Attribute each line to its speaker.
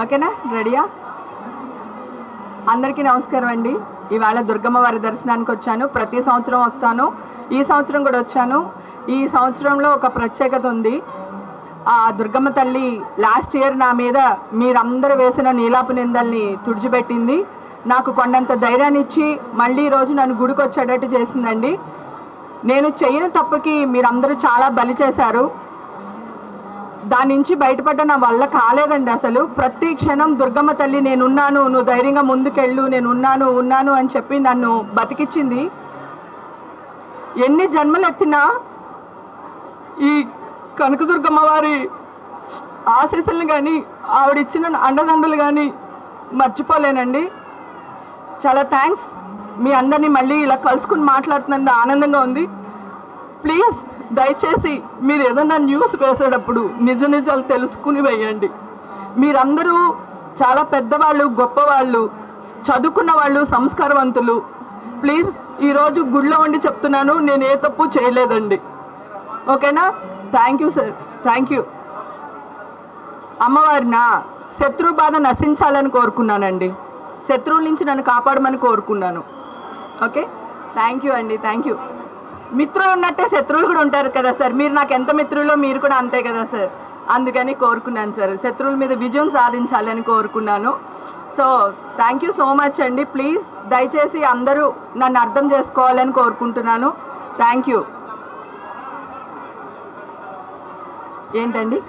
Speaker 1: ఓకేనా? రెడీయా? అందరికీ నమస్కారం అండి. ఇవాళ దుర్గమ్మ వారి దర్శనానికి వచ్చాను. ప్రతి సంవత్సరం వస్తాను, ఈ సంవత్సరం కూడా వచ్చాను. ఈ సంవత్సరంలో ఒక ప్రత్యేకత ఉంది. ఆ దుర్గమ్మ తల్లి లాస్ట్ ఇయర్ నా మీద మీరందరూ వేసిన నీలాపు నిందల్ని తుడిచిపెట్టింది. నాకు కొండంత ధైర్యాన్ని ఇచ్చి మళ్ళీ ఈరోజు నన్ను గుడికి వచ్చేటట్టు చేసిందండి. నేను చేయని తప్పుకి మీరందరూ చాలా బలి చేశారు. దాని నుంచి బయటపడ్డ నా వల్ల కాలేదండి. అసలు ప్రతి క్షణం దుర్గమ్మ తల్లి నేనున్నాను, నువ్వు ధైర్యంగా ముందుకెళ్ళు, నేను ఉన్నాను అని చెప్పి నన్ను బతికిచ్చింది. ఎన్ని జన్మలు ఎత్తినా ఈ కనకదుర్గమ్మ వారి ఆశీస్సులను కానీ ఆవిడిచ్చిన అండదండలు కానీ మర్చిపోలేనండి. చాలా థ్యాంక్స్. మీ అందరినీ మళ్ళీ ఇలా కలుసుకుని మాట్లాడుతున్నందుకు ఆనందంగా ఉంది. ప్లీజ్ దయచేసి మీరు ఏదన్నా న్యూస్ వేసేటప్పుడు నిజాలు తెలుసుకుని వేయండి. మీరందరూ చాలా పెద్దవాళ్ళు, గొప్పవాళ్ళు, చదువుకున్న వాళ్ళు, సంస్కారవంతులు. ప్లీజ్ ఈరోజు గుళ్ళో ఉండి చెప్తున్నాను, నేను ఏ తప్పు చేయలేదండి. ఓకేనా? Thank you sir, thank you. అమ్మవారిన శత్రు బాధ నశించాలని కోరుకున్నానండి. శత్రువుల నుంచి నన్ను కాపాడమని కోరుకున్నాను. ఓకే, థ్యాంక్ యూ అండి, థ్యాంక్ యూ. మిత్రులు ఉన్నట్టే శత్రువులు కూడా ఉంటారు కదా సార్. మీరు నాకు ఎంత మిత్రులో మీరు కూడా అంతే కదా సార్. అందుకని కోరుకున్నాను సార్, శత్రువుల మీద విజయం సాధించాలని కోరుకున్నాను. So thank you so much అండి. ప్లీజ్ దయచేసి అందరూ నన్ను అర్థం చేసుకోవాలని కోరుకుంటున్నాను. Thank you. ఏంటండి?